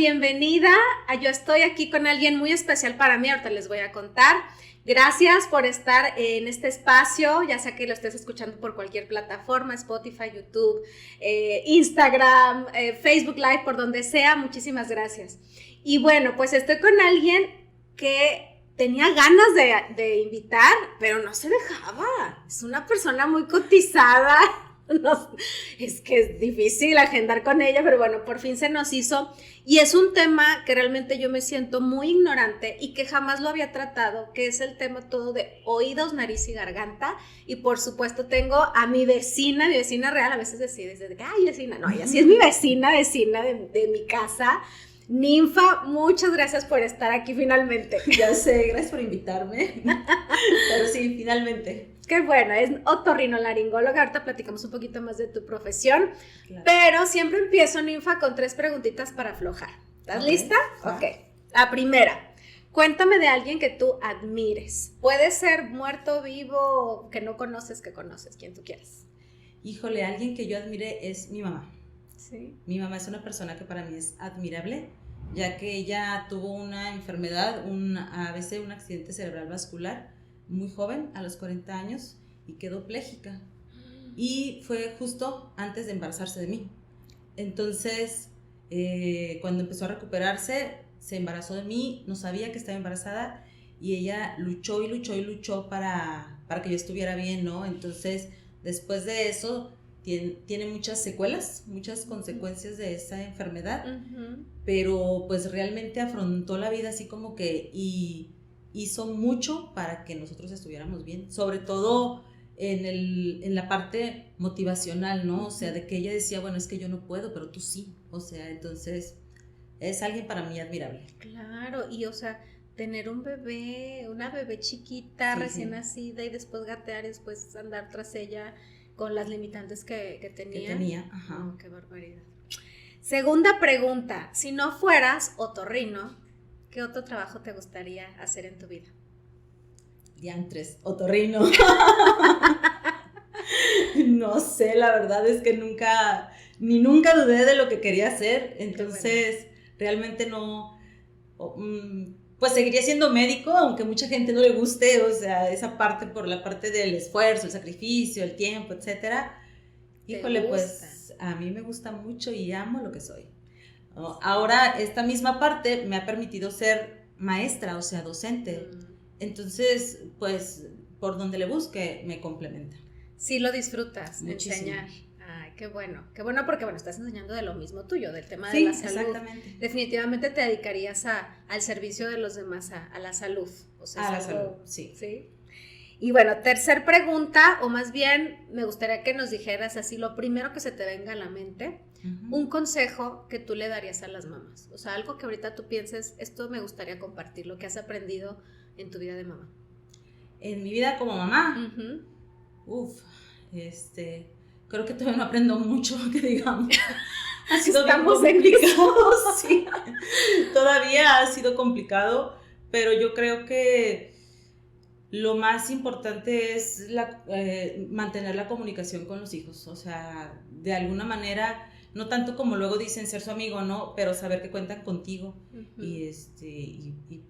bienvenida. Yo estoy aquí con alguien muy especial para mí, ahorita les voy a contar. Gracias por estar en este espacio, ya sea que lo estés escuchando por cualquier plataforma, Spotify, YouTube, Instagram, Facebook Live, por donde sea, muchísimas gracias. Y bueno, pues estoy con alguien que tenía ganas de invitar, pero no se dejaba. Es una persona muy cotizada. No, es que es difícil agendar con ella, pero bueno, por fin se nos hizo. Y es un tema que realmente yo me siento muy ignorante y que jamás lo había tratado, que es el tema todo de oídos, nariz y garganta. Y por supuesto tengo a mi vecina real, a veces decide, ay, vecina, no, ella sí es mi vecina de mi casa. Ninfa, muchas gracias por estar aquí finalmente. Ya sé, gracias por invitarme. Pero sí, finalmente. Qué bueno, es otorrinolaringóloga. Ahorita platicamos un poquito más de tu profesión. Claro. Pero siempre empiezo, Ninfa, con 3 preguntitas para aflojar. ¿Estás lista? Ah. Ok. La primera, cuéntame de alguien que tú admires. Puede ser muerto, vivo, que no conoces, que conoces, quien tú quieras. Híjole, alguien que yo admire es mi mamá. Sí. Mi mamá es una persona que para mí es admirable, ya que ella tuvo una enfermedad, a veces un accidente cerebral vascular, muy joven, a los 40 años, y quedó pléjica. Y fue justo antes de embarazarse de mí. Entonces, cuando empezó a recuperarse, se embarazó de mí, no sabía que estaba embarazada, y ella luchó y luchó y luchó para que yo estuviera bien, ¿no? Entonces, después de eso, tiene muchas secuelas, muchas consecuencias de esa enfermedad, pero pues realmente afrontó la vida así como que y hizo mucho para que nosotros estuviéramos bien, sobre todo en la parte motivacional, ¿no? O sea, de que ella decía, bueno, es que yo no puedo, pero tú sí, o sea, entonces es alguien para mí admirable. Claro, y o sea, tener un bebé, una bebé chiquita, sí, recién nacida, y después gatear y después andar tras ella con las limitantes que tenía. Ajá. Oh, qué barbaridad. Segunda pregunta, si no fueras otorrino, ¿qué otro trabajo te gustaría hacer en tu vida? Diantres, otorrino. No sé, la verdad es que nunca dudé de lo que quería hacer, entonces realmente no, pues seguiría siendo médico, aunque mucha gente no le guste, o sea, esa parte por la parte del esfuerzo, el sacrificio, el tiempo, etcétera. Híjole, pues a mí me gusta mucho y amo lo que soy. Ahora, esta misma parte me ha permitido ser maestra, o sea, docente. Entonces, pues, por donde le busque, me complementa. Sí lo disfrutas, muchísimo. Enseñar. Ay, qué bueno porque bueno, estás enseñando de lo mismo tuyo, del tema de la salud. Exactamente. Definitivamente te dedicarías al servicio de los demás, a la salud. O sea, a la salud, sí. Y bueno, tercer pregunta, o más bien me gustaría que nos dijeras así lo primero que se te venga a la mente, un consejo que tú le darías a las mamás. O sea, algo que ahorita tú pienses, esto me gustaría compartir, lo que has aprendido en tu vida de mamá. En mi vida como mamá, creo que todavía no aprendo mucho, que digamos. Ha sido Estamos bien complicado, sí. Todavía ha sido complicado, pero yo creo que lo más importante es mantener la comunicación con los hijos, o sea, de alguna manera, no tanto como luego dicen ser su amigo, ¿no? Pero saber que cuentan contigo y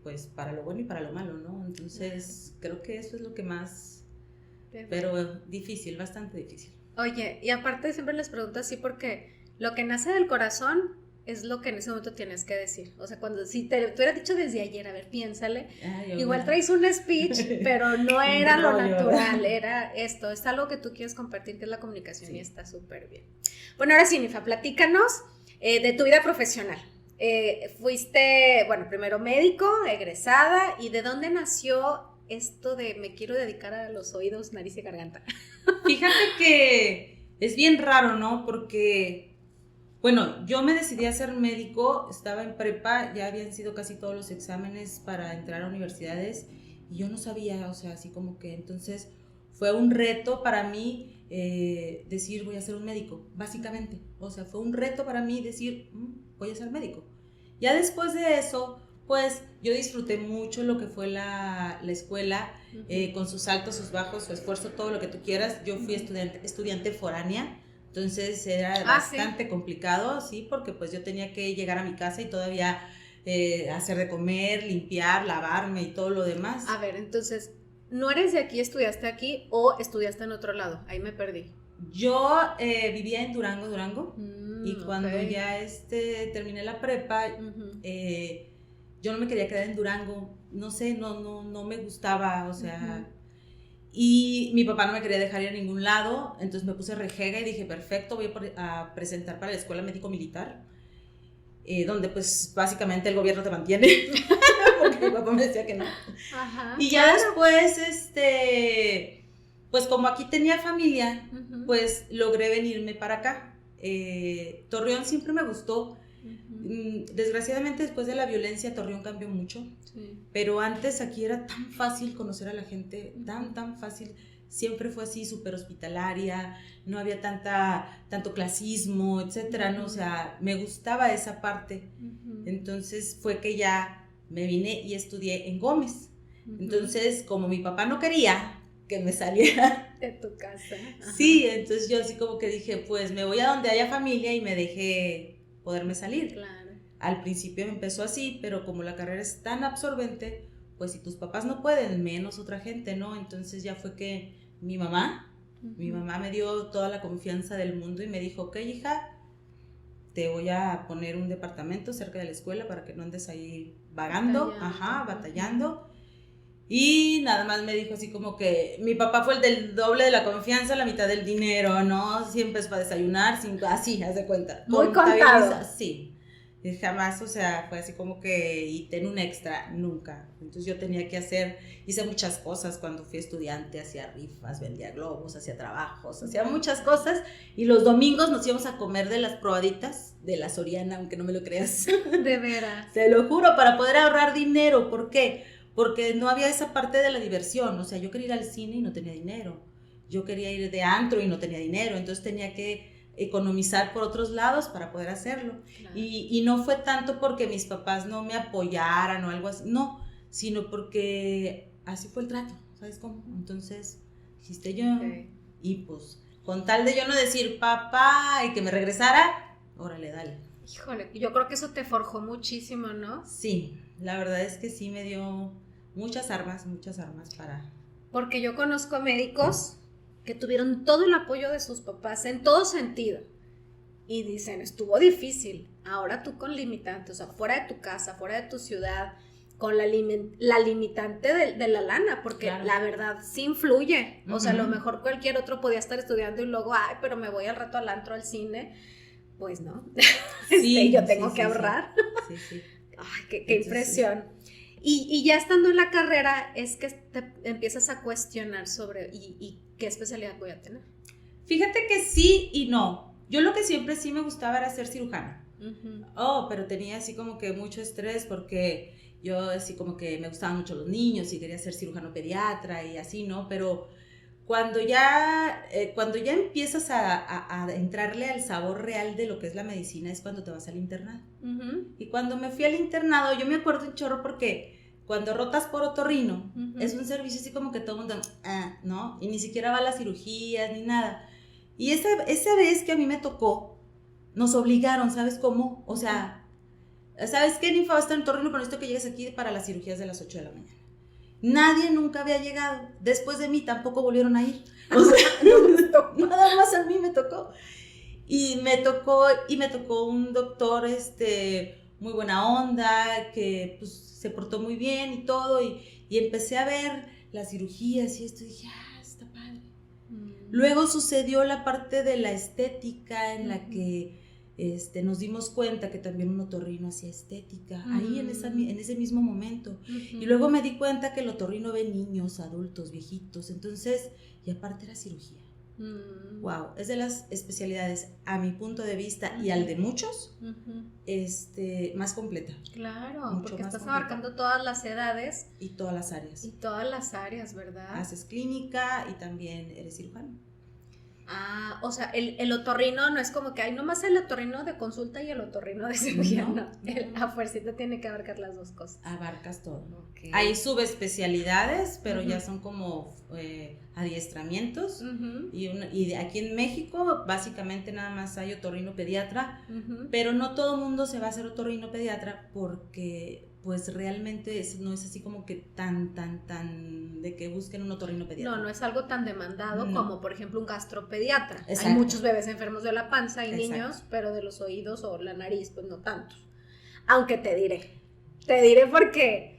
pues para lo bueno y para lo malo, ¿no? Entonces, creo que eso es lo que más, pero difícil, bastante difícil. Oye, y aparte siempre les pregunto así porque lo que nace del corazón es lo que en ese momento tienes que decir. O sea, si te hubiera dicho desde ayer, a ver, piénsale. Igual traes un speech, pero no era lo natural, era esto. Es algo que tú quieres compartir, que es la comunicación, y está súper bien. Bueno, ahora sí, Ninfa, platícanos de tu vida profesional. Fuiste, bueno, primero médico, egresada, ¿y de dónde nació esto de me quiero dedicar a los oídos, nariz y garganta? Fíjate que es bien raro, ¿no? Porque, bueno, yo me decidí a ser médico, estaba en prepa, ya habían sido casi todos los exámenes para entrar a universidades y yo no sabía, o sea, así como que entonces fue un reto para mí decir voy a ser un médico, básicamente. O sea, fue un reto para mí decir voy a ser médico. Ya después de eso, pues yo disfruté mucho lo que fue la escuela, con sus altos, sus bajos, su esfuerzo, todo lo que tú quieras. Yo fui estudiante foránea Entonces era bastante complicado, sí, porque pues yo tenía que llegar a mi casa y todavía hacer de comer, limpiar, lavarme y todo lo demás. A ver, entonces, ¿no eres de aquí, estudiaste aquí o estudiaste en otro lado? Ahí me perdí. Yo vivía en Durango, y cuando ya terminé la prepa, yo no me quería quedar en Durango, no sé, no me gustaba, o sea, y mi papá no me quería dejar ir a ningún lado, entonces me puse rejega y dije, perfecto, voy a presentar para la Escuela Médico-Militar, donde pues básicamente el gobierno te mantiene, porque mi papá me decía que no. Ajá, y ya después, pues como aquí tenía familia, pues logré venirme para acá. Torreón siempre me gustó. Desgraciadamente después de la violencia Torreón cambió mucho, pero antes aquí era tan fácil conocer a la gente, tan fácil, siempre fue así, súper hospitalaria, no había tanto clasismo, etcétera, ¿no? O sea, me gustaba esa parte. Entonces fue que ya me vine y estudié en Gómez. Entonces, como mi papá no quería que me saliera de tu casa. Sí, entonces yo así como que dije, pues me voy a donde haya familia y me dejé poderme salir. Claro. Al principio me empezó así, pero como la carrera es tan absorbente, pues si tus papás no pueden, menos otra gente, ¿no? Entonces ya fue que mi mamá me dio toda la confianza del mundo y me dijo, ok, hija, te voy a poner un departamento cerca de la escuela para que no andes ahí vagando, batallando. Y nada más me dijo así como que mi papá fue el del doble de la confianza, la mitad del dinero, ¿no? Siempre es para desayunar, así, haz de cuenta. Muy contado. Sí, y jamás, o sea, fue así como que, y ten un extra, nunca. Entonces yo tenía que hice muchas cosas cuando fui estudiante, hacía rifas, vendía globos, hacía trabajos, hacía muchas cosas. Y los domingos nos íbamos a comer de las probaditas de la Soriana, aunque no me lo creas. De veras. Te lo juro, para poder ahorrar dinero, ¿por qué? Porque no había esa parte de la diversión, o sea, yo quería ir al cine y no tenía dinero, yo quería ir de antro y no tenía dinero, entonces tenía que economizar por otros lados para poder hacerlo. Claro. Y no fue tanto porque mis papás no me apoyaran o algo así, no, sino porque así fue el trato, ¿sabes cómo? Entonces dijiste yo, y pues con tal de yo no decir papá y que me regresara, órale, dale. Híjole, yo creo que eso te forjó muchísimo, ¿no? Sí, la verdad es que sí me dio muchas armas para... Porque yo conozco médicos que tuvieron todo el apoyo de sus papás en todo sentido. Y dicen, estuvo difícil. Ahora tú con limitantes, o sea, fuera de tu casa, fuera de tu ciudad, con la limitante de la lana, porque claro, la verdad sí influye. O sea, a lo mejor cualquier otro podía estar estudiando y luego, ay, pero me voy al rato al antro, al cine. Pues no, sí, yo tengo que ahorrar. Sí. Ay, qué impresión. Y ya estando en la carrera es que te empiezas a cuestionar sobre y qué especialidad voy a tener. Fíjate que sí y no. Yo lo que siempre sí me gustaba era ser cirujana. Pero tenía así como que mucho estrés porque yo así como que me gustaban mucho los niños y quería ser cirujano pediatra y así, ¿no? Pero cuando ya empiezas a entrarle al sabor real de lo que es la medicina es cuando te vas al internado. Y cuando me fui al internado, yo me acuerdo un chorro porque cuando rotas por otorrino, es un servicio así como que todo el mundo, ¿no? Y ni siquiera va a las cirugías ni nada. Y esa vez que a mí me tocó, nos obligaron, ¿sabes cómo? O sea, ¿sabes qué, Ninfa? Va a estar en otorrino, pero necesito que llegues aquí para las cirugías de las 8 de la mañana. Nadie nunca había llegado. Después de mí tampoco volvieron a ir. O sea, nada más a mí me tocó. Y me tocó un doctor muy buena onda, que pues, se portó muy bien y todo. Y empecé a ver las cirugías y esto. Y dije, está padre. Luego sucedió la parte de la estética en la que nos dimos cuenta que también un otorrino hacía estética, ahí en ese mismo momento. Y luego me di cuenta que el otorrino ve niños, adultos, viejitos, entonces, y aparte era cirugía. Wow, es de las especialidades, a mi punto de vista y al de muchos, más completa. Claro, mucho porque estás abarcando todas las edades. Y todas las áreas. Y todas las áreas, ¿verdad? Haces clínica y también eres cirujano. Ah, o sea, el otorrino no es como que hay nomás el otorrino de consulta y el otorrino de cirugía, no. A fuercita tiene que abarcar las dos cosas. Abarcas todo. Okay. Hay subespecialidades, pero ya son como adiestramientos. Y aquí en México básicamente nada más hay otorrino pediatra, pero no todo el mundo se va a hacer otorrino pediatra porque pues realmente no es así como que tan de que busquen un otorrino pediatra. No es algo tan demandado como por ejemplo un gastropediatra. Exacto. Hay muchos bebés enfermos de la panza y Exacto. niños, pero de los oídos o la nariz pues no tantos. Aunque te diré porque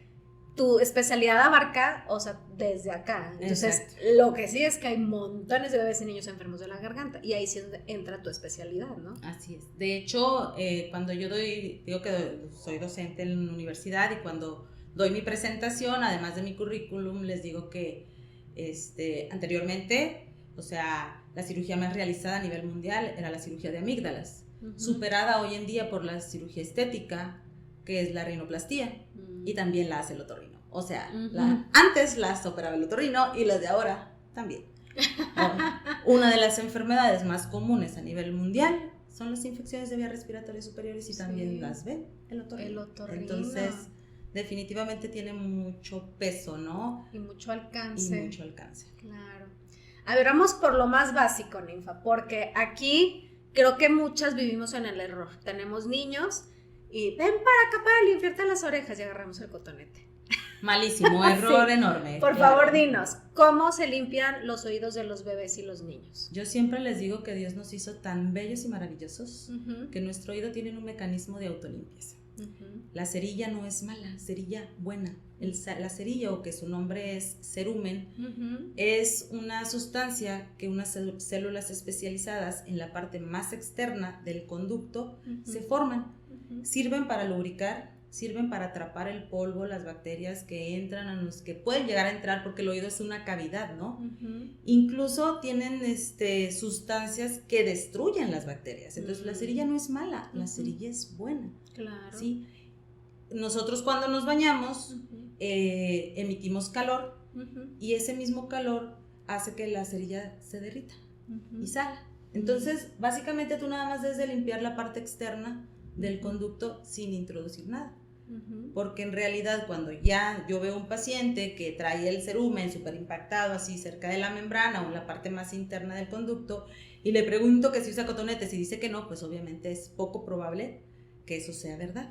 tu especialidad abarca, o sea, desde acá. Entonces, Exacto. lo que sí es que hay montones de bebés y niños enfermos de la garganta y ahí sí entra tu especialidad, ¿no? Así es. De hecho, cuando yo digo que soy docente en la universidad y cuando doy mi presentación, además de mi currículum, les digo que anteriormente, o sea, la cirugía más realizada a nivel mundial era la cirugía de amígdalas, superada hoy en día por la cirugía estética, que es la rinoplastía, y también la hace el otorrino. O sea, antes las operaba el otorrino y las de ahora también. Una de las enfermedades más comunes a nivel mundial son las infecciones de vías respiratorias superiores y también las ve el otorrino. Entonces, definitivamente tiene mucho peso, ¿no? Y mucho alcance. Claro. A ver, vamos por lo más básico, Ninfa, porque aquí creo que muchas vivimos en el error. Tenemos niños y ven para acá para limpiarte las orejas y agarramos el cotonete. Malísimo, error enorme. Por favor, dinos, ¿cómo se limpian los oídos de los bebés y los niños? Yo siempre les digo que Dios nos hizo tan bellos y maravillosos que nuestro oído tiene un mecanismo de autolimpieza. La cerilla no es mala, cerilla buena. La cerilla, o que su nombre es cerumen, es una sustancia que unas células especializadas en la parte más externa del conducto se forman. Sirven para lubricar, sirven para atrapar el polvo, las bacterias que entran a los que pueden llegar a entrar, porque el oído es una cavidad, ¿no? Incluso tienen sustancias que destruyen las bacterias. Entonces la cerilla no es mala, la cerilla es buena. Claro. ¿Sí? Nosotros cuando nos bañamos emitimos calor y ese mismo calor hace que la cerilla se derrita y sala. Entonces básicamente tú nada más debes de limpiar la parte externa del conducto sin introducir nada. Porque en realidad cuando ya yo veo un paciente que trae el cerumen súper impactado así cerca de la membrana o en la parte más interna del conducto y le pregunto que si usa cotonetes y dice que no, pues obviamente es poco probable que eso sea verdad.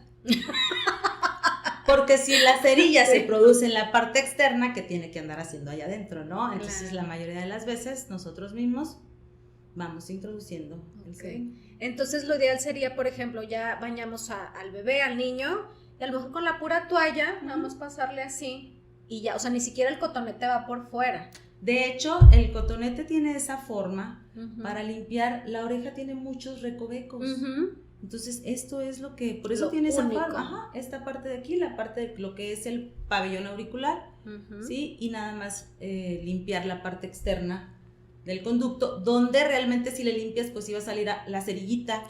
Porque si la cerilla se produce en la parte externa, ¿qué tiene que andar haciendo allá adentro, no? Entonces la mayoría de las veces nosotros mismos vamos introduciendo el cerumen. Entonces lo ideal sería, por ejemplo, ya bañamos al bebé, al niño, y a lo mejor con la pura toalla vamos a pasarle así y ya, o sea, ni siquiera el cotonete va por fuera. De hecho, el cotonete tiene esa forma para limpiar. La oreja tiene muchos recovecos. Entonces, esto es lo que, por eso tiene esa forma. Esta parte de aquí, la parte de lo que es el pabellón auricular, ¿sí? Y nada más limpiar la parte externa del conducto, donde realmente si le limpias, pues iba a salir la cerillita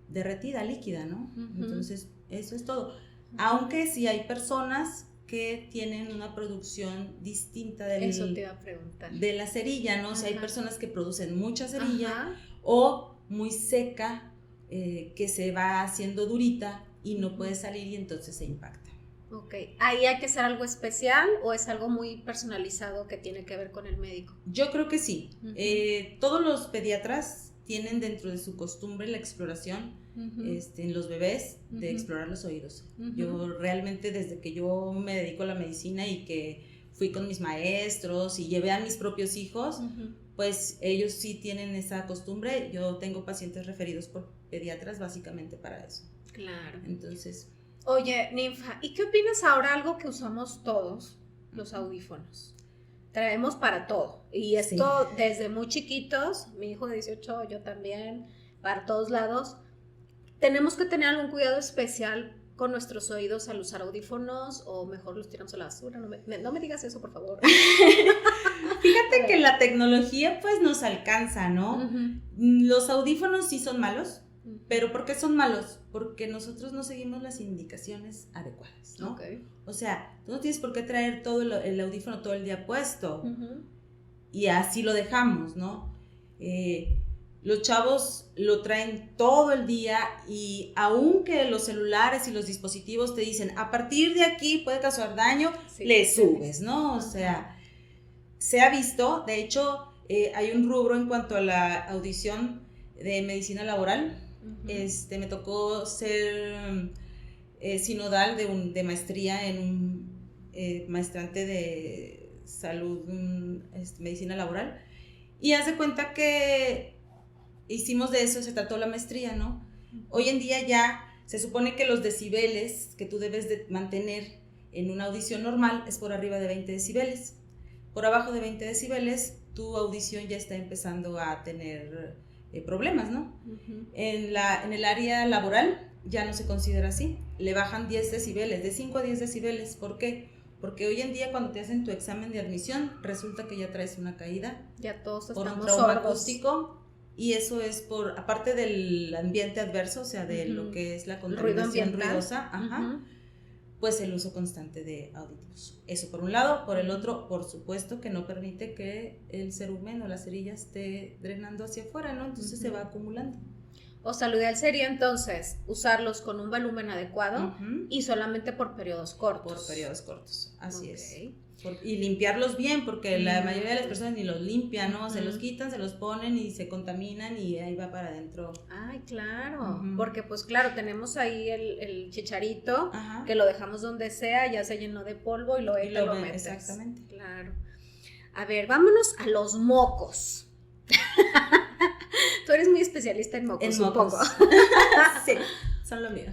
derretida, líquida, ¿no? Entonces, eso es todo. Aunque sí hay personas que tienen una producción distinta eso te iba a preguntar. De la cerilla, ¿no? O sea, hay personas que producen mucha cerilla o muy seca, que se va haciendo durita y no puede salir y entonces se impacta. Ok, ¿ahí hay que hacer algo especial o es algo muy personalizado que tiene que ver con el médico? Yo creo que sí. Todos los pediatras tienen dentro de su costumbre la exploración en los bebés de explorar los oídos. Yo realmente desde que yo me dedico a la medicina y que fui con mis maestros y llevé a mis propios hijos, pues ellos sí tienen esa costumbre. Yo tengo pacientes referidos por pediatras básicamente para eso. Claro. Entonces... Oye, Ninfa, ¿y qué opinas ahora algo que usamos todos, los audífonos? Traemos para todo. Y esto desde muy chiquitos, mi hijo de 18, yo también, para todos lados. ¿Tenemos que tener algún cuidado especial con nuestros oídos al usar audífonos o mejor los tiramos a la basura? No me digas eso, por favor. Fíjate que la tecnología pues nos alcanza, ¿no? Los audífonos sí son malos. ¿Pero por qué son malos? Porque nosotros no seguimos las indicaciones adecuadas, ¿no? O sea, tú no tienes por qué traer todo el audífono todo el día puesto y así lo dejamos, ¿no? Los chavos lo traen todo el día y aunque los celulares y los dispositivos te dicen, a partir de aquí puede causar daño, Sí, le sí, subes, ¿no? O sea, se ha visto, de hecho, hay un rubro en cuanto a la audición de medicina laboral. Me tocó ser sinodal de maestría en un maestrante de salud, medicina laboral, y haz de cuenta que hicimos de eso, se trató la maestría, ¿no? Hoy en día ya se supone que los decibeles que tú debes de mantener en una audición normal es por arriba de 20 decibeles. Por abajo de 20 decibeles, tu audición ya está empezando a tener problemas, ¿no? En el área laboral ya no se considera así, le bajan 10 decibeles, de 5 a 10 decibeles. ¿Por qué? Porque hoy en día cuando te hacen tu examen de admisión, resulta que ya traes una caída. Ya todos por un estamos trauma sordos. acústico, y eso es por, aparte del ambiente adverso, o sea, de lo que es la contaminación ruidosa, pues el uso constante de auditivos. Eso por un lado. Por el otro, por supuesto que no permite que el cerumen o la cerilla esté drenando hacia afuera, ¿no? Entonces se va acumulando. O sea, lo ideal sería entonces usarlos con un volumen adecuado y solamente por periodos cortos. Por periodos cortos, así es. Y limpiarlos bien, porque la mayoría de las personas ni los limpian, ¿no? Se los quitan, se los ponen y se contaminan y ahí va para adentro. Ay, claro, porque pues claro, tenemos ahí el chicharito, que lo dejamos donde sea, ya se llenó de polvo y lo metes. Exactamente. Claro. A ver, vámonos a los mocos. Tú eres muy especialista en mocos, supongo. Sí, son lo mío.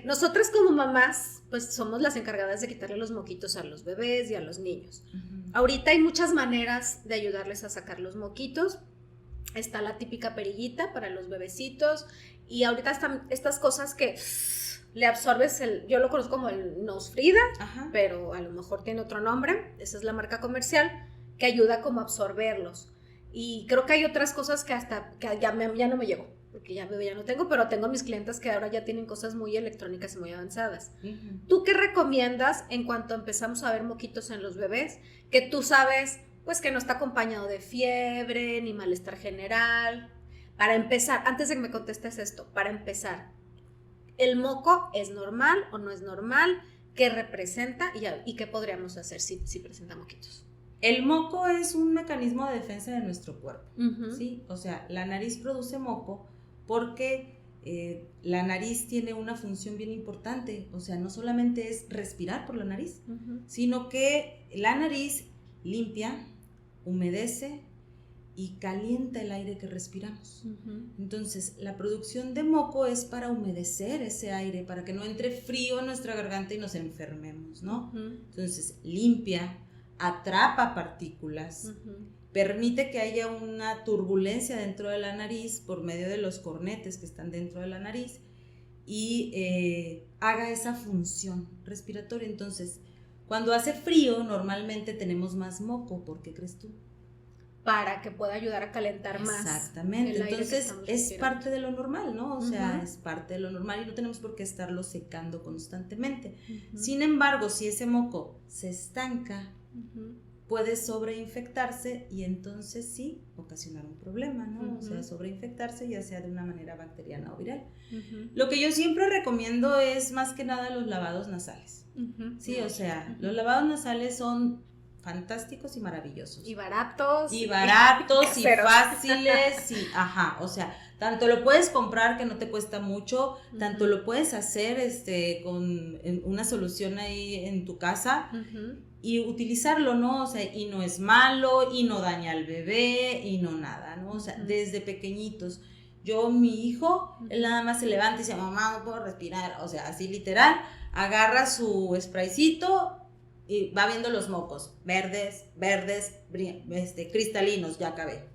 Nosotras como mamás, pues somos las encargadas de quitarle los moquitos a los bebés y a los niños. Ahorita hay muchas maneras de ayudarles a sacar los moquitos. Está la típica perillita para los bebecitos, y ahorita están estas cosas que le absorbes yo lo conozco como el Nose Frida, pero a lo mejor tiene otro nombre. Esa es la marca comercial que ayuda como a absorberlos. Y creo que hay otras cosas que hasta que ya no me llegó, porque ya no tengo, pero tengo mis clientes que ahora ya tienen cosas muy electrónicas y muy avanzadas. ¿Tú qué recomiendas en cuanto empezamos a ver moquitos en los bebés? Que tú sabes, pues que no está acompañado de fiebre ni malestar general. Para empezar, antes de que me contestes esto, para empezar, ¿el moco es normal o no es normal? ¿Qué representa y qué podríamos hacer si presenta moquitos? El moco es un mecanismo de defensa de nuestro cuerpo, ¿sí? O sea, la nariz produce moco porque la nariz tiene una función bien importante. O sea, no solamente es respirar por la nariz, sino que la nariz limpia, humedece y calienta el aire que respiramos. Entonces, la producción de moco es para humedecer ese aire, para que no entre frío en nuestra garganta y nos enfermemos, ¿no? Entonces, limpia, atrapa partículas, permite que haya una turbulencia dentro de la nariz por medio de los cornetes que están dentro de la nariz y haga esa función respiratoria. Entonces, cuando hace frío, normalmente tenemos más moco. ¿Por qué crees tú? Para que pueda ayudar a calentar más. Exactamente, entonces es parte de lo normal, ¿no? O sea, es parte de lo normal y no tenemos por qué estarlo secando constantemente. Sin embargo, si ese moco se estanca, puede sobreinfectarse y entonces sí ocasionar un problema, ¿no? O sea, sobreinfectarse ya sea de una manera bacteriana o viral. Lo que yo siempre recomiendo es más que nada los lavados nasales. Sí, o sea, los lavados nasales son fantásticos y maravillosos. Y baratos. Y fáciles. O sea, tanto lo puedes comprar que no te cuesta mucho, tanto lo puedes hacer con una solución ahí en tu casa y utilizarlo, ¿no? O sea, y no es malo, y no daña al bebé, y no nada, ¿no? O sea, desde pequeñitos. Mi hijo, él nada más se levanta y dice, mamá, no puedo respirar. O sea, así literal, agarra su spraycito y va viendo los mocos, verdes, cristalinos, ya acabé.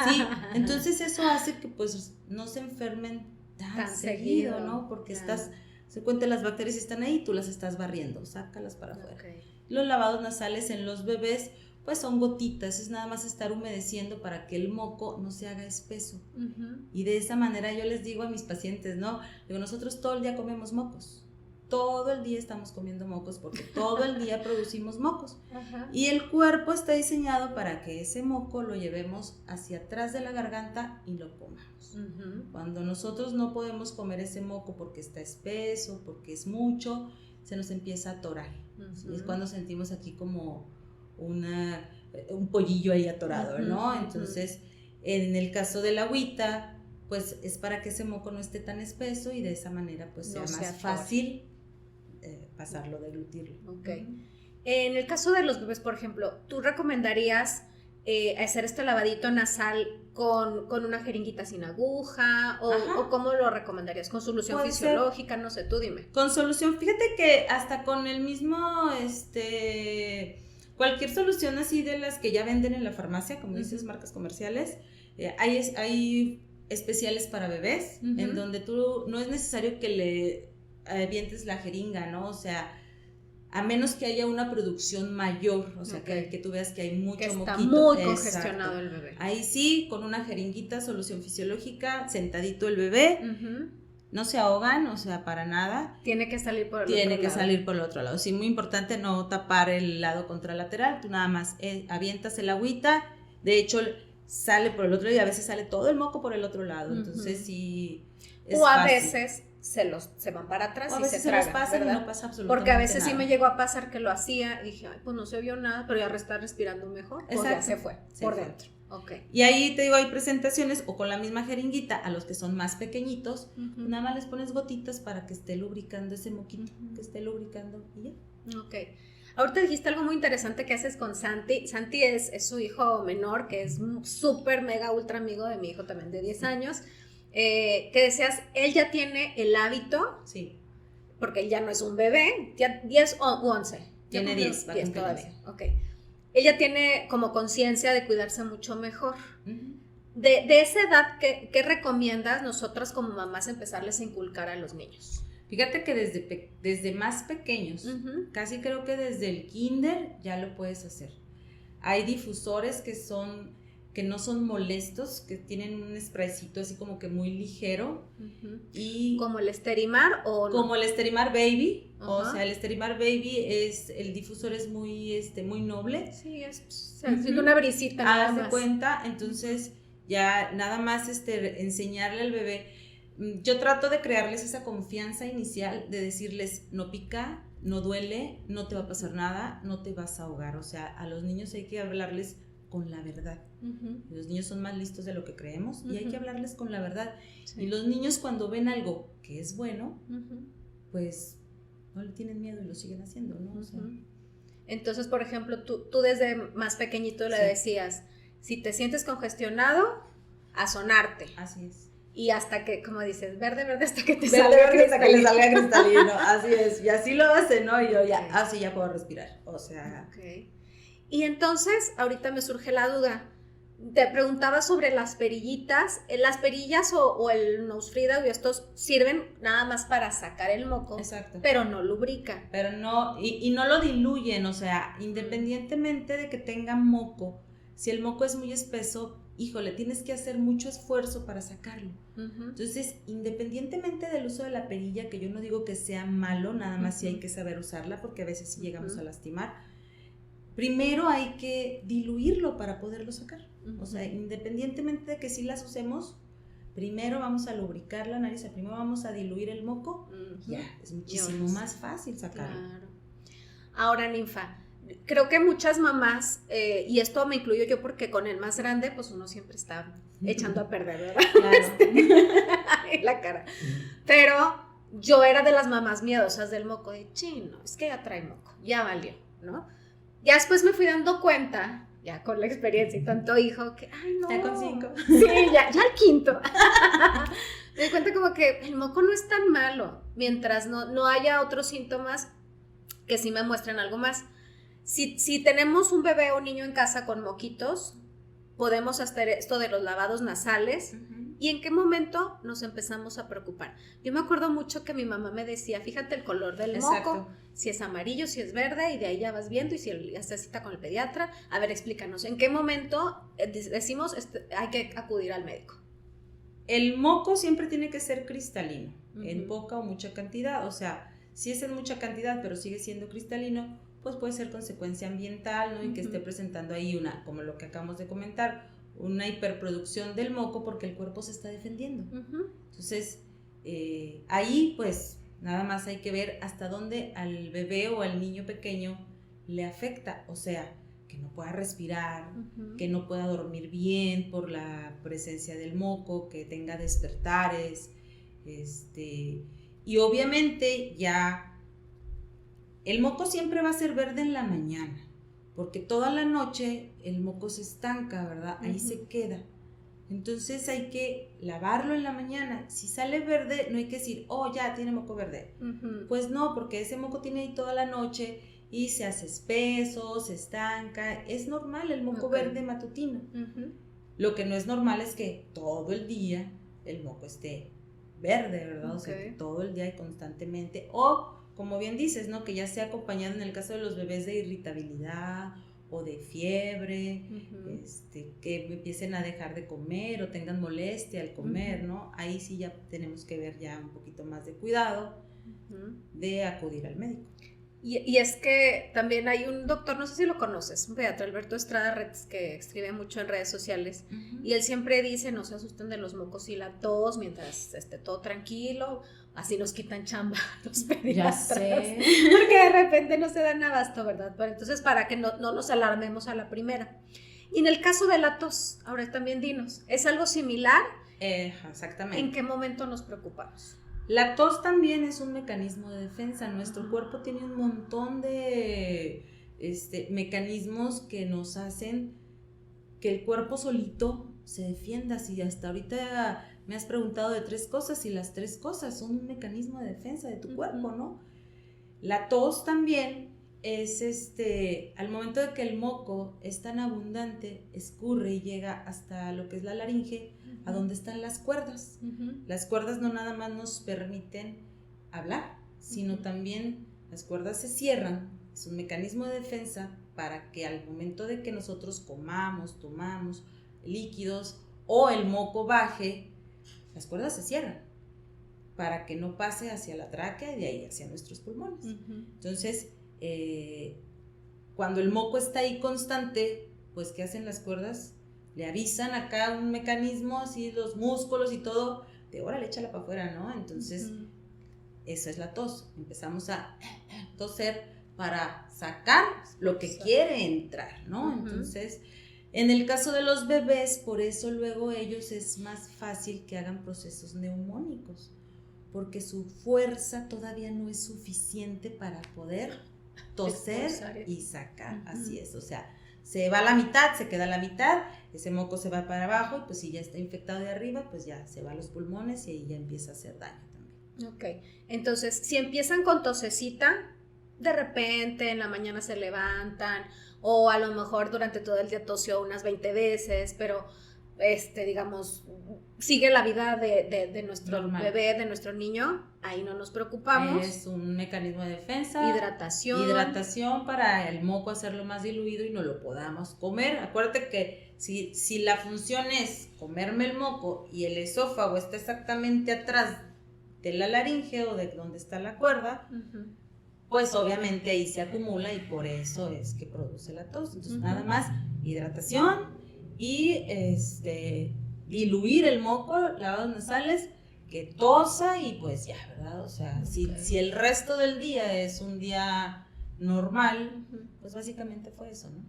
Sí, entonces eso hace que pues no se enfermen tan seguido, ¿no? Porque se cuenta, las bacterias están ahí, tú las estás barriendo, sácalas para afuera. Los lavados nasales en los bebés, pues son gotitas, es nada más estar humedeciendo para que el moco no se haga espeso. Y de esa manera yo les digo a mis pacientes, ¿no? Digo, nosotros todo el día comemos mocos. todo el día estamos comiendo mocos porque todo el día producimos mocos. Ajá. Y el cuerpo está diseñado para que ese moco lo llevemos hacia atrás de la garganta y lo comamos. Cuando nosotros no podemos comer ese moco porque está espeso, porque es mucho, se nos empieza a atorar. ¿Sí? Es cuando sentimos aquí como un pollillo ahí atorado, ¿no? Entonces, en el caso de la agüita, pues es para que ese moco no esté tan espeso y de esa manera pues sea más fácil pasarlo, deglutirlo. Okay. En el caso de los bebés, por ejemplo, ¿tú recomendarías hacer este lavadito nasal con una jeringuita sin aguja? ¿O cómo lo recomendarías? ¿Con solución fisiológica? No sé, tú dime. Con solución, fíjate que hasta con el mismo, cualquier solución así de las que ya venden en la farmacia, como dices, marcas comerciales, hay especiales para bebés, en donde tú no es necesario que le avientes la jeringa, ¿no? O sea, a menos que haya una producción mayor, o sea, que tú veas que hay mucho moquito. Que está muy congestionado el bebé. Ahí sí, con una jeringuita, solución fisiológica, sentadito el bebé, no se ahogan, o sea, para nada. Tiene que salir por el otro lado. Tiene que salir por el otro lado. Sí, muy importante no tapar el lado contralateral, tú nada más avientas el agüita, de hecho sale por el otro lado y a veces sale todo el moco por el otro lado, entonces sí es o a fácil. Veces se van para atrás o y a veces se tragan, los pasan ¿verdad? y no pasa absolutamente porque a veces nada. sí me llegó a pasar que lo hacía y dije, ay, pues no se vio nada, pero ya está respirando mejor. Exacto. O ya se fue por dentro. Okay. Y ahí te digo, hay presentaciones o con la misma jeringuita a los que son más pequeñitos, nada más les pones gotitas para que esté lubricando ese moquito, que esté lubricando y ya. Ok. Ahorita dijiste algo muy interesante que haces con Santi. Santi es su hijo menor, que es súper mega ultra amigo de mi hijo también de 10 años. Que decías, él ya tiene el hábito. Sí. Porque él ya no es un bebé, ya 10 o 11. Tiene 10 todavía. Ok. Él ya tiene como conciencia de cuidarse mucho mejor. De esa edad, ¿qué recomiendas nosotras como mamás empezarles a inculcar a los niños? Fíjate que desde más pequeños, casi creo que desde el kinder ya lo puedes hacer. Hay difusores que no son molestos, que tienen un spraycito así como que muy ligero. Y ¿como el Sterimar o no? Como el Sterimar Baby. O sea, el Sterimar Baby el difusor es muy noble. Sí, es una brisita nada más. Haz de cuenta, entonces ya nada más enseñarle al bebé. Yo trato de crearles esa confianza inicial de decirles, no pica, no duele, no te va a pasar nada, no te vas a ahogar. O sea, a los niños hay que hablarles con la verdad. Los niños son más listos de lo que creemos y hay que hablarles con la verdad. Sí. Y los niños cuando ven algo que es bueno, pues no le tienen miedo y lo siguen haciendo, ¿no? O sea, entonces, por ejemplo, tú desde más pequeñito le decías, si te sientes congestionado, a sonarte. Así es. Y hasta que, como dices, verde, hasta que te salga cristalino. Hasta que le salga cristalino, así es. Y así lo hace, ¿no? Y yo ya, así ya puedo respirar, o sea. Okay. Y entonces, ahorita me surge la duda. Te preguntaba sobre las perillitas. Las perillas o el nose free y estos sirven nada más para sacar el moco. Exacto. Pero no lubrican. Pero no, y no lo diluyen, o sea, independientemente de que tenga moco, si el moco es muy espeso, híjole, tienes que hacer mucho esfuerzo para sacarlo. Entonces, independientemente del uso de la perilla, que yo no digo que sea malo, nada más si hay que saber usarla, porque a veces sí llegamos a lastimar, primero hay que diluirlo para poderlo sacar. O sea, independientemente de que sí las usemos, primero vamos a lubricar la nariz, primero vamos a diluir el moco, ya, es muchísimo más fácil sacarlo. Claro. Ahora, Ninfa, creo que muchas mamás, y esto me incluyo yo porque con el más grande, pues uno siempre está echando a perder, ¿verdad? Claro. La cara. Pero yo era de las mamás miedosas del moco, de chino, es que ya trae moco, ya valió, ¿no? Ya después me fui dando cuenta, ya con la experiencia y tanto hijo, que, ay, no. Ya con 5. Sí, ya al quinto. Me di cuenta como que el moco no es tan malo, mientras no haya otros síntomas que sí me muestren algo más. Si tenemos un bebé o un niño en casa con moquitos, podemos hacer esto de los lavados nasales. ¿Y en qué momento nos empezamos a preocupar? Yo me acuerdo mucho que mi mamá me decía, fíjate el color del moco, si es amarillo, si es verde, y de ahí ya vas viendo, y si haces cita con el pediatra. A ver, explícanos, ¿en qué momento decimos hay que acudir al médico? El moco siempre tiene que ser cristalino, en poca o mucha cantidad, o sea, Si es en mucha cantidad, pero sigue siendo cristalino, pues puede ser consecuencia ambiental, ¿no? Y que esté presentando ahí como lo que acabamos de comentar, una hiperproducción del moco porque el cuerpo se está defendiendo. Entonces, ahí pues nada más hay que ver hasta dónde al bebé o al niño pequeño le afecta, o sea, que no pueda respirar, que no pueda dormir bien por la presencia del moco, que tenga despertares, y obviamente ya el moco siempre va a ser verde en la mañana, porque toda la noche el moco se estanca, ¿verdad? Ahí se queda. Entonces hay que lavarlo en la mañana. Si sale verde, no hay que decir, oh, ya tiene moco verde. Pues no, porque ese moco tiene ahí toda la noche y se hace espeso, se estanca. Es normal el moco verde matutino. Lo que no es normal es que todo el día el moco esté verde, ¿verdad? O sea, que todo el día y constantemente. O, como bien dices, ¿no? Que ya sea acompañado en el caso de los bebés de irritabilidad o de fiebre, que empiecen a dejar de comer o tengan molestia al comer, ¿no? Ahí sí ya tenemos que ver ya un poquito más de cuidado de acudir al médico. Y es que también hay un doctor, no sé si lo conoces, un pediatra, Alberto Estrada Retz, que escribe mucho en redes sociales, y él siempre dice, no se asusten de los mocos y la tos, mientras esté todo tranquilo, así nos quitan chamba los pediatras. Ya sé. Porque de repente no se dan abasto, ¿verdad? Pero entonces, para que no nos alarmemos a la primera. Y en el caso de la tos, ahora también dinos, ¿es algo similar? Exactamente. ¿En qué momento nos preocupamos? La tos también es un mecanismo de defensa. Nuestro cuerpo tiene un montón de mecanismos que nos hacen que el cuerpo solito se defienda. Si hasta ahorita me has preguntado de 3 cosas y las 3 cosas son un mecanismo de defensa de tu cuerpo, ¿no? La tos también es al momento de que el moco es tan abundante, escurre y llega hasta lo que es la laringe, a donde están las cuerdas. Las cuerdas no nada más nos permiten hablar, sino también las cuerdas se cierran. Es un mecanismo de defensa para que al momento de que nosotros comamos, tomamos líquidos o el moco baje, las cuerdas se cierran para que no pase hacia la tráquea y de ahí hacia nuestros pulmones. Entonces, cuando el moco está ahí constante, pues ¿qué hacen las cuerdas? Le avisan acá un mecanismo, así los músculos y todo, de órale, échala para afuera, ¿no? Entonces, esa es la tos. Empezamos a toser para sacar lo que quiere entrar, ¿no? Entonces, en el caso de los bebés, por eso luego ellos es más fácil que hagan procesos neumónicos, porque su fuerza todavía no es suficiente para poder toser y sacar. Así es, o sea, se va a la mitad, se queda a la mitad, ese moco se va para abajo y pues si ya está infectado de arriba, pues ya se va a los pulmones y ahí ya empieza a hacer daño también. Ok, entonces si empiezan con tosecita, de repente en la mañana se levantan o a lo mejor durante todo el día tosió unas 20 veces, pero digamos, sigue la vida de nuestro bebé, de nuestro niño, ahí no nos preocupamos. Es un mecanismo de defensa. Hidratación para el moco hacerlo más diluido y no lo podamos comer. Acuérdate que si la función es comerme el moco y el esófago está exactamente atrás de la laringe o de donde está la cuerda, pues obviamente ahí se acumula y por eso es que produce la tos. Entonces nada más hidratación y diluir el moco, lavados nasales, que tosa y pues ya, ¿verdad? O sea, si el resto del día es un día normal, pues básicamente fue eso, ¿no?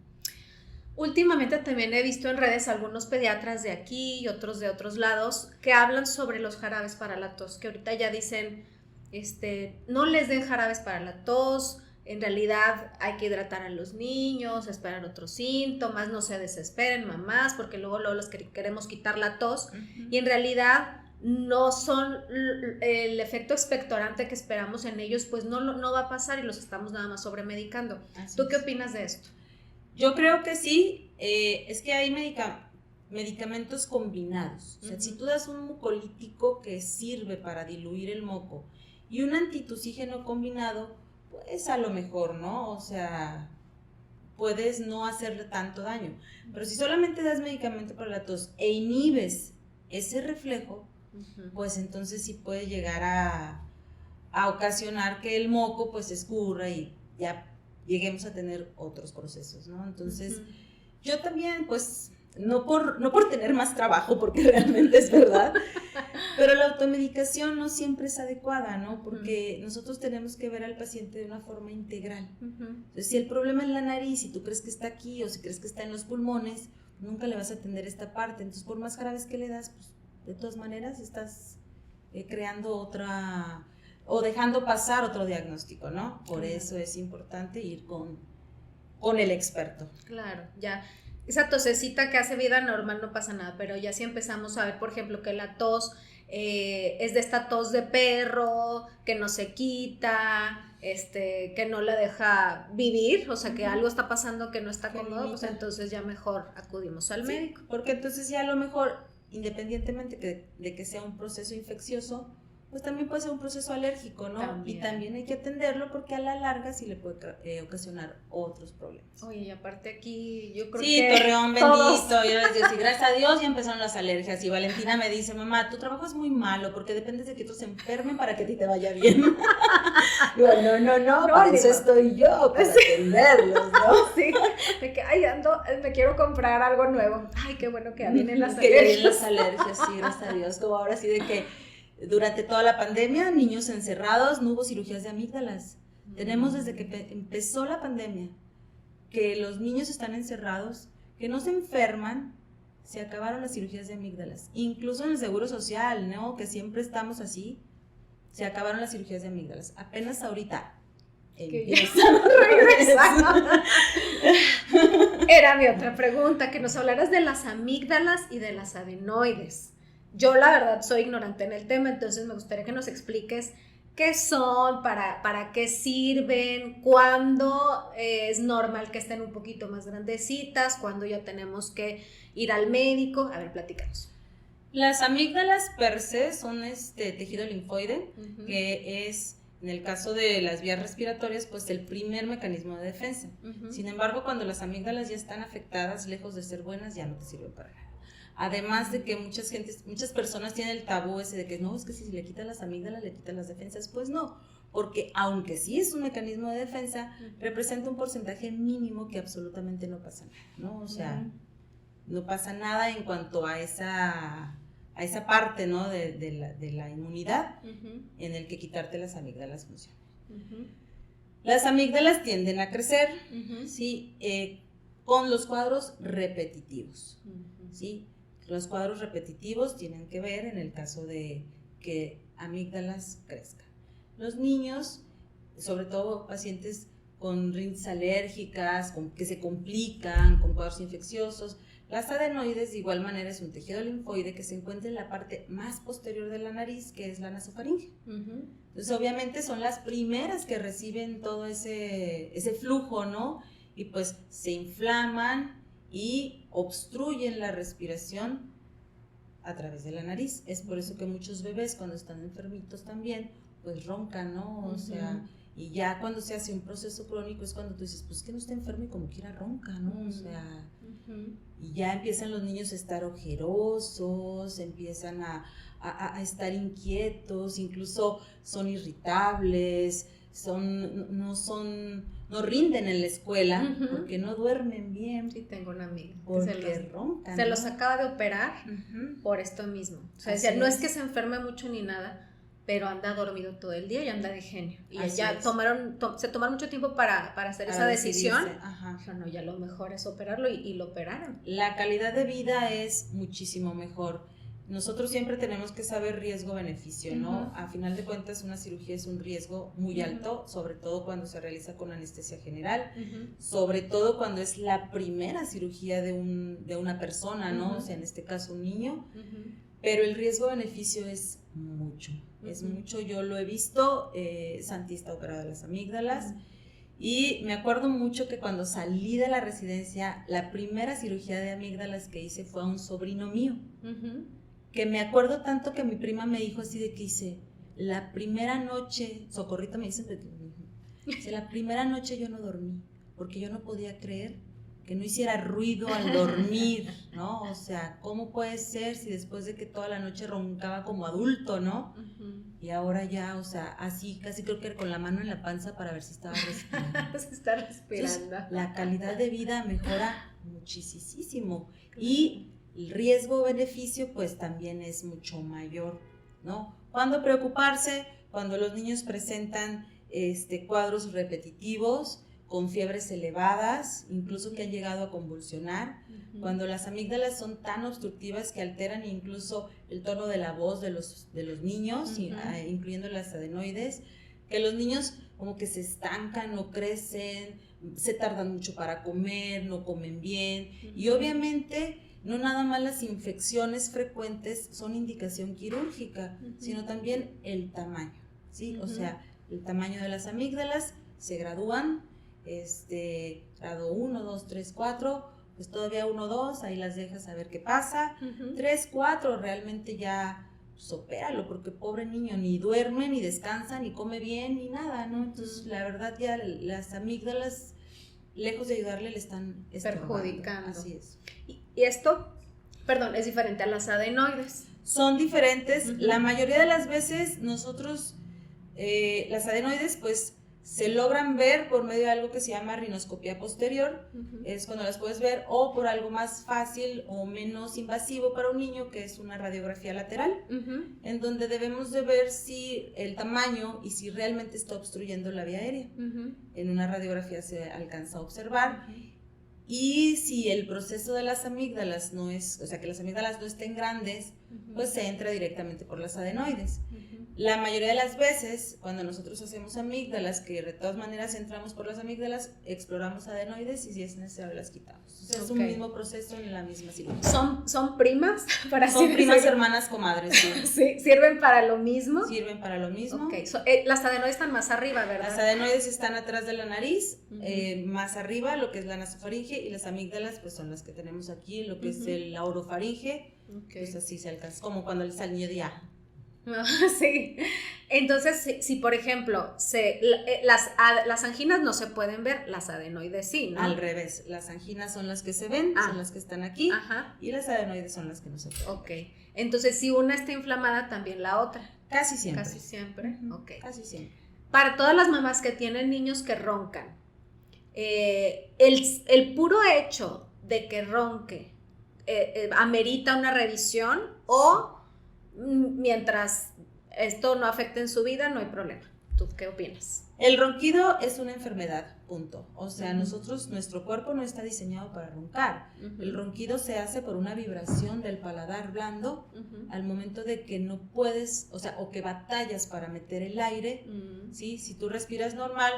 Últimamente también he visto en redes algunos pediatras de aquí y otros de otros lados que hablan sobre los jarabes para la tos, que ahorita ya dicen, no les den jarabes para la tos, en realidad hay que hidratar a los niños, esperar otros síntomas, no se desesperen mamás, porque luego los queremos quitar la tos, y en realidad no son el efecto expectorante que esperamos en ellos, pues no va a pasar y los estamos nada más sobremedicando. ¿Tú qué opinas de esto? Yo creo que sí, es que hay medicamentos combinados. O sea, si tú das un mucolítico que sirve para diluir el moco y un antitusígeno combinado, pues a lo mejor, ¿no? O sea, puedes no hacerle tanto daño. Pero si solamente das medicamento para la tos e inhibes ese reflejo, pues entonces sí puede llegar a ocasionar que el moco pues escurra y ya lleguemos a tener otros procesos, ¿no? Entonces, yo también pues, no por tener más trabajo, porque realmente es verdad, pero la automedicación no siempre es adecuada, ¿no? Porque nosotros tenemos que ver al paciente de una forma integral. Entonces, si el problema es la nariz y tú crees que está aquí o si crees que está en los pulmones, nunca le vas a atender esta parte. Entonces, por más graves que le das, pues, de todas maneras estás creando otra o dejando pasar otro diagnóstico, ¿no? Por eso es importante ir con el experto. Claro, ya. Esa tosecita que hace vida normal no pasa nada, pero ya si empezamos a ver, por ejemplo, que la tos es de esta tos de perro, que no se quita, que no la deja vivir, o sea, que algo está pasando que no está cómodo, pues entonces ya mejor acudimos al médico. Porque entonces ya a lo mejor, independientemente de que sea un proceso infeccioso, pues también puede ser un proceso alérgico, ¿no? También. Y también hay que atenderlo porque a la larga sí le puede ocasionar otros problemas. Oye, y aparte aquí yo creo que... Sí, Torreón bendito, yo les digo, sí, gracias a Dios ya empezaron las alergias. Y Valentina me dice, mamá, tu trabajo es muy malo porque dependes de que otros se enfermen para que a ti te vaya bien. Digo, no, para eso estoy yo, para atenderlos, ¿no? Sí, de que, ay, me quiero comprar algo nuevo. Ay, qué bueno que vienen las alergias. Que vienen las alergias, sí, gracias a Dios, como ahora sí de que durante toda la pandemia, niños encerrados, no hubo cirugías de amígdalas. Tenemos desde que empezó la pandemia, que los niños están encerrados, que no se enferman, se acabaron las cirugías de amígdalas. Incluso en el Seguro Social, ¿no? Que siempre estamos así, se acabaron las cirugías de amígdalas. Apenas ahorita empiezan a regresar. Era mi otra pregunta, que nos hablaras de las amígdalas y de las adenoides. Yo la verdad soy ignorante en el tema, entonces me gustaría que nos expliques qué son, para qué sirven, cuándo es normal que estén un poquito más grandecitas, cuándo ya tenemos que ir al médico. A ver, platícanos. Las amígdalas per se son tejido linfoide, que es, en el caso de las vías respiratorias, pues el primer mecanismo de defensa. Sin embargo, cuando las amígdalas ya están afectadas, lejos de ser buenas, ya no te sirven para nada. Además de que muchas personas tienen el tabú ese de que no, es que si le quitan las amígdalas, le quitan las defensas. Pues no, porque aunque sí es un mecanismo de defensa, representa un porcentaje mínimo que absolutamente no pasa nada, ¿no? O sea, no pasa nada en cuanto a esa parte, ¿no? de la inmunidad en el que quitarte las amígdalas funciona. Las amígdalas tienden a crecer, ¿sí? Con los cuadros repetitivos, ¿sí? Los cuadros repetitivos tienen que ver en el caso de que amígdalas crezcan. Los niños, sobre todo pacientes con rinitis alérgicas, que se complican, con cuadros infecciosos, las adenoides de igual manera es un tejido linfoide que se encuentra en la parte más posterior de la nariz, que es la nasofaringe. Entonces obviamente son las primeras que reciben todo ese flujo, ¿no? Y pues se inflaman y obstruyen la respiración a través de la nariz. Es por eso que muchos bebés cuando están enfermitos también, pues roncan, ¿no? O sea, y ya cuando se hace un proceso crónico es cuando tú dices, pues que no está enfermo y como quiera ronca, ¿no? O sea, y ya empiezan los niños a estar ojerosos, empiezan a estar inquietos, incluso son irritables, no rinden en la escuela porque no duermen bien. Sí, tengo una amiga porque roncan. Se los acaba de operar por esto mismo. O sea, decía, no es que se enferme mucho ni nada, pero anda dormido todo el día y anda de genio. Y ya se tomaron mucho tiempo para hacer esa decisión. No, ya lo mejor es operarlo y lo operaron. La calidad de vida es muchísimo mejor. Nosotros siempre tenemos que saber riesgo-beneficio, ¿no? A final de cuentas, una cirugía es un riesgo muy alto, sobre todo cuando se realiza con anestesia general, sobre todo cuando es la primera cirugía de una persona, ¿no? O sea, en este caso un niño, pero el riesgo-beneficio es mucho, es mucho. Yo lo he visto, Santi está operada de las amígdalas, y me acuerdo mucho que cuando salí de la residencia, la primera cirugía de amígdalas que hice fue a un sobrino mío, que me acuerdo tanto que mi prima me dijo así de que hice, la primera noche, Socorrito me dice, la primera noche yo no dormí, porque yo no podía creer que no hiciera ruido al dormir, ¿no? O sea, ¿cómo puede ser si después de que toda la noche roncaba como adulto, ¿no? y ahora ya, o sea, así casi creo que con la mano en la panza para ver si estaba respirando. Se está respirando. Entonces, la calidad de vida mejora muchísimo y el riesgo-beneficio pues también es mucho mayor, ¿no? ¿Cuándo preocuparse? Cuando los niños presentan cuadros repetitivos, con fiebres elevadas, incluso que han llegado a convulsionar, cuando las amígdalas son tan obstructivas que alteran incluso el tono de la voz de los niños, incluyendo las adenoides, que los niños como que se estancan, no crecen, se tardan mucho para comer, no comen bien, y obviamente no nada más las infecciones frecuentes son indicación quirúrgica, sino también el tamaño, ¿sí? O sea, el tamaño de las amígdalas se gradúan, grado 1, 2, 3, 4, pues todavía 1, 2, ahí las dejas a ver qué pasa, 3, 4, realmente ya supéralo, porque pobre niño, ni duerme, ni descansa, ni come bien, ni nada, ¿no? Entonces, la verdad ya las amígdalas, lejos de ayudarle, le están perjudicando. Así es. Y esto, perdón, es diferente a las adenoides. Son diferentes, la mayoría de las veces nosotros, las adenoides, pues, se logran ver por medio de algo que se llama rinoscopía posterior, es cuando las puedes ver, o por algo más fácil o menos invasivo para un niño, que es una radiografía lateral, en donde debemos de ver si el tamaño y si realmente está obstruyendo la vía aérea. En una radiografía se alcanza a observar, y si el proceso de las amígdalas no es, o sea, que las amígdalas no estén grandes, pues se entra directamente por las adenoides. La mayoría de las veces, cuando nosotros hacemos amígdalas, que de todas maneras entramos por las amígdalas, exploramos adenoides y si es necesario las quitamos. O sea, es un mismo proceso en la misma cirugía. ¿Son primas? Son primas, hermanas, comadres. Sí, ¿sirven para lo mismo? Sirven para lo mismo. Okay. Las adenoides están más arriba, ¿verdad? Las adenoides están atrás de la nariz, más arriba, lo que es la nasofaringe, y las amígdalas, pues son las que tenemos aquí, lo que es la orofaringe, pues así se alcanza, como cuando le sale el niño de Sí, entonces si por ejemplo las anginas no se pueden ver, las adenoides sí, ¿no? Al revés, las anginas son las que se ven, son las que están aquí, y las adenoides son las que no se ven. Ok, entonces si una está inflamada, también la otra. Casi siempre. Casi siempre, ok. Casi siempre. Para todas las mamás que tienen niños que roncan, el puro hecho de que ronque amerita una revisión, o mientras esto no afecte en su vida, no hay problema. ¿Tú qué opinas? El ronquido es una enfermedad, punto. O sea, nuestro cuerpo no está diseñado para roncar. El ronquido se hace por una vibración del paladar blando al momento de que no puedes, o sea, o que batallas para meter el aire, ¿sí? Si tú respiras normal,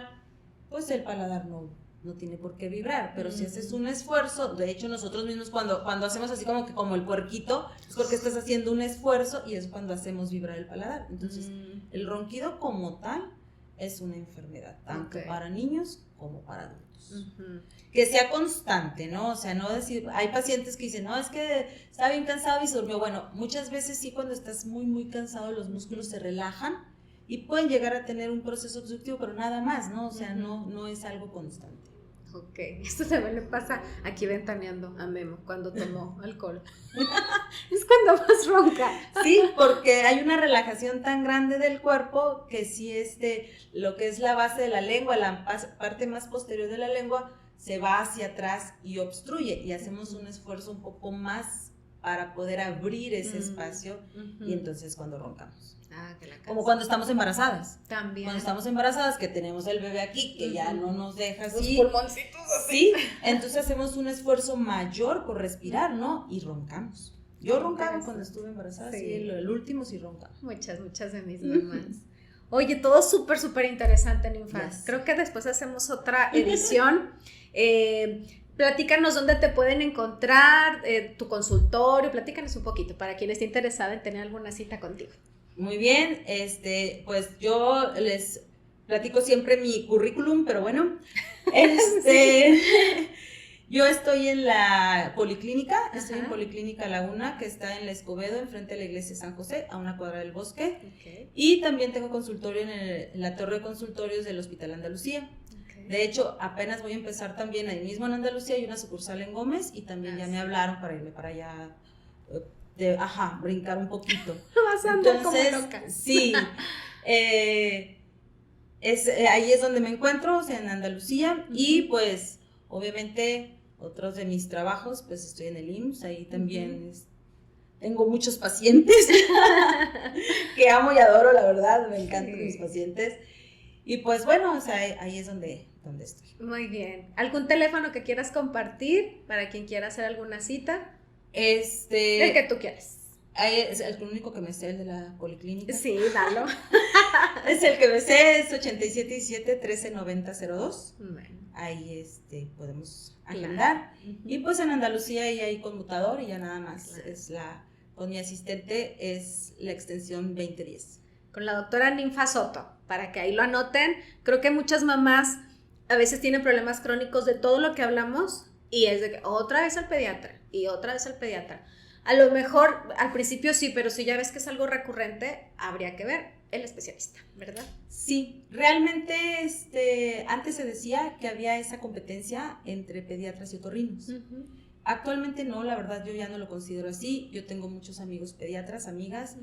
pues el paladar no tiene por qué vibrar, pero si haces un esfuerzo, de hecho nosotros mismos cuando hacemos así como el puerquito, es porque estás haciendo un esfuerzo y es cuando hacemos vibrar el paladar. Entonces, el ronquido como tal es una enfermedad, tanto para niños como para adultos. Que sea constante, ¿no? O sea, no decir, hay pacientes que dicen, no, es que estaba bien cansado y se durmió. Bueno, muchas veces sí, cuando estás muy, muy cansado, los músculos se relajan y pueden llegar a tener un proceso obstructivo, pero nada más, ¿no? O sea, no es algo constante. Ok, esto también le pasa aquí ventaneando a Memo cuando tomó alcohol. Es cuando más ronca. Sí, porque hay una relajación tan grande del cuerpo que si lo que es la base de la lengua, la parte más posterior de la lengua, se va hacia atrás y obstruye, y hacemos un esfuerzo un poco más para poder abrir ese espacio, y entonces cuando roncamos. Como cuando estamos embarazadas. También. Cuando estamos embarazadas, que tenemos el bebé aquí, que ya no nos deja así. Los pulmoncitos así. Sí, entonces hacemos un esfuerzo mayor por respirar, ¿no? Y roncamos. Yo roncaba cuando estuve embarazada, sí, el último sí roncaba. Muchas de mis mamás. Oye, todo súper interesante, Ninfa. Yes. Creo que después hacemos otra edición. Platícanos dónde te pueden encontrar, tu consultorio, platícanos un poquito para quien esté interesado en tener alguna cita contigo. Muy bien, pues yo les platico siempre mi currículum, pero bueno, yo estoy en la Policlínica, estoy en Policlínica Laguna, que está en La Escobedo, enfrente de la iglesia de San José, a una cuadra del Bosque, y también tengo consultorio en la torre de consultorios del Hospital Andalucía. De hecho, apenas voy a empezar también ahí mismo en Andalucía, hay una sucursal en Gómez, y también ya me hablaron para irme para allá brincar un poquito. Vas a andar como loca. Sí, ahí es donde me encuentro, o sea, en Andalucía, y pues obviamente otros de mis trabajos, pues estoy en el IMSS, ahí también tengo muchos pacientes que amo y adoro, la verdad, me encantan mis pacientes, y pues bueno, o sea, ahí es donde estoy. Muy bien. ¿Algún teléfono que quieras compartir para quien quiera hacer alguna cita? El que tú quieras. Es el único que me sé, el de la policlínica. Sí, dalo. Es el que me sé, es 8717-139002. Bueno. Ahí podemos agendar. Y pues en Andalucía hay conmutador y ya nada más. Con mi asistente es la extensión 2010. Con la doctora Ninfa Soto, para que ahí lo anoten. Creo que muchas mamás a veces tienen problemas crónicos de todo lo que hablamos y es de que otra vez al pediatra y otra vez al pediatra. A lo mejor al principio sí, pero si ya ves que es algo recurrente, habría que ver el especialista, ¿verdad? Sí, realmente antes se decía que había esa competencia entre pediatras y otorrinos. Actualmente no, la verdad yo ya no lo considero así. Yo tengo muchos amigos pediatras, amigas,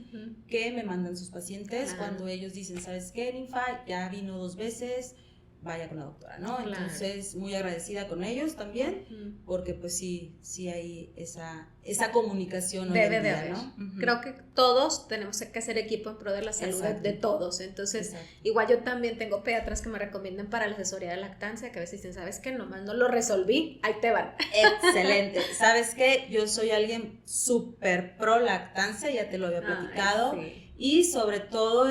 que me mandan sus pacientes cuando ellos dicen, ¿sabes qué, Ninfa? Ya vino 2 veces, vaya con la doctora, ¿no? Claro. Entonces, muy agradecida con ellos también, porque pues sí hay esa comunicación hoy en día, de haber, ¿no? Creo que todos tenemos que hacer equipo en pro de la salud de todos, entonces, igual yo también tengo pediatras que me recomiendan para la asesoría de lactancia, que a veces dicen, ¿sabes qué? Nomás no lo resolví, ahí te van. Excelente, ¿sabes qué? Yo soy alguien súper pro lactancia, ya te lo había platicado, y sobre todo,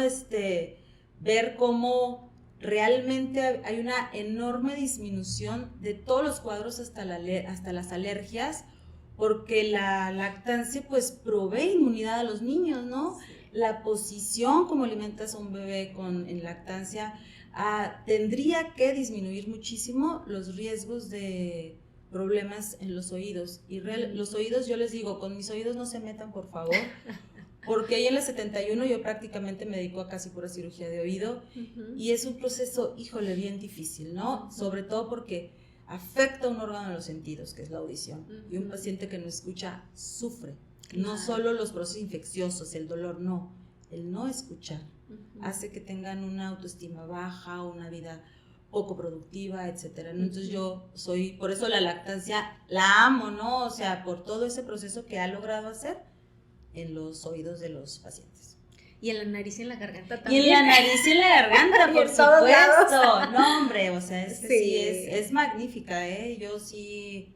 ver cómo realmente hay una enorme disminución de todos los cuadros hasta las alergias, porque la lactancia pues provee inmunidad a los niños, ¿no? Sí. La posición como alimentas a un bebé en lactancia tendría que disminuir muchísimo los riesgos de problemas en los oídos. Y los oídos, yo les digo, con mis oídos no se metan, por favor. Porque ahí en la 71 yo prácticamente me dedico a casi pura cirugía de oído y es un proceso, híjole, bien difícil, ¿no? Sobre todo porque afecta un órgano de los sentidos, que es la audición. Y un paciente que no escucha sufre. No solo los procesos infecciosos, el dolor, no. El no escuchar hace que tengan una autoestima baja, una vida poco productiva, etcétera. Entonces yo por eso la lactancia la amo, ¿no? O sea, por todo ese proceso que ha logrado hacer en los oídos de los pacientes. Y en la nariz y en la garganta también. Y en la nariz y en la garganta, por supuesto. No, hombre, o sea, es magnífica, ¿eh? Yo sí,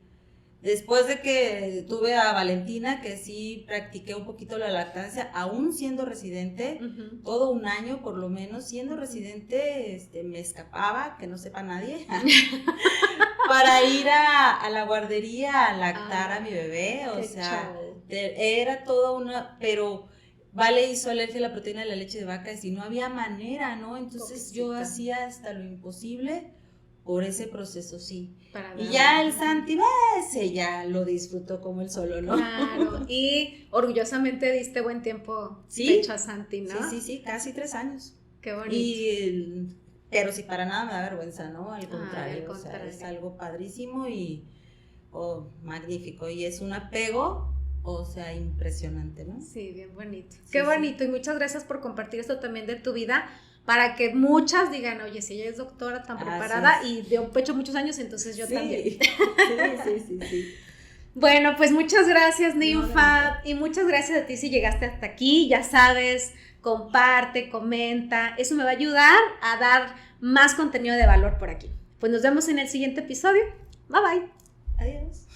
después de que tuve a Valentina, que sí practiqué un poquito la lactancia, aún siendo residente, todo un año por lo menos, siendo residente, me escapaba, que no sepa nadie, para ir a la guardería a lactar a mi bebé, o sea, era toda pero Vale hizo alergia a la proteína de la leche de vaca y no había manera, ¿no? Entonces yo hacía hasta lo imposible por ese proceso, sí. Y ya el Santi, ese ya lo disfrutó como él solo, ¿no? Claro, y orgullosamente diste buen tiempo pecho a Santi, ¿no? Sí, casi 3 años. Qué bonito. Pero sí, para nada me da vergüenza, ¿no? Al contrario, o sea, es algo padrísimo y magnífico. Y es un apego, o sea, impresionante, ¿no? Sí, bien bonito. Qué bonito, y muchas gracias por compartir esto también de tu vida, para que muchas digan, oye, si ella es doctora tan preparada y dio pecho muchos años, entonces yo también. Sí. Bueno, pues muchas gracias, Ninfa, y muchas gracias a ti si llegaste hasta aquí. Ya sabes, comparte, comenta, eso me va a ayudar a dar más contenido de valor por aquí. Pues nos vemos en el siguiente episodio. Bye bye. Adiós.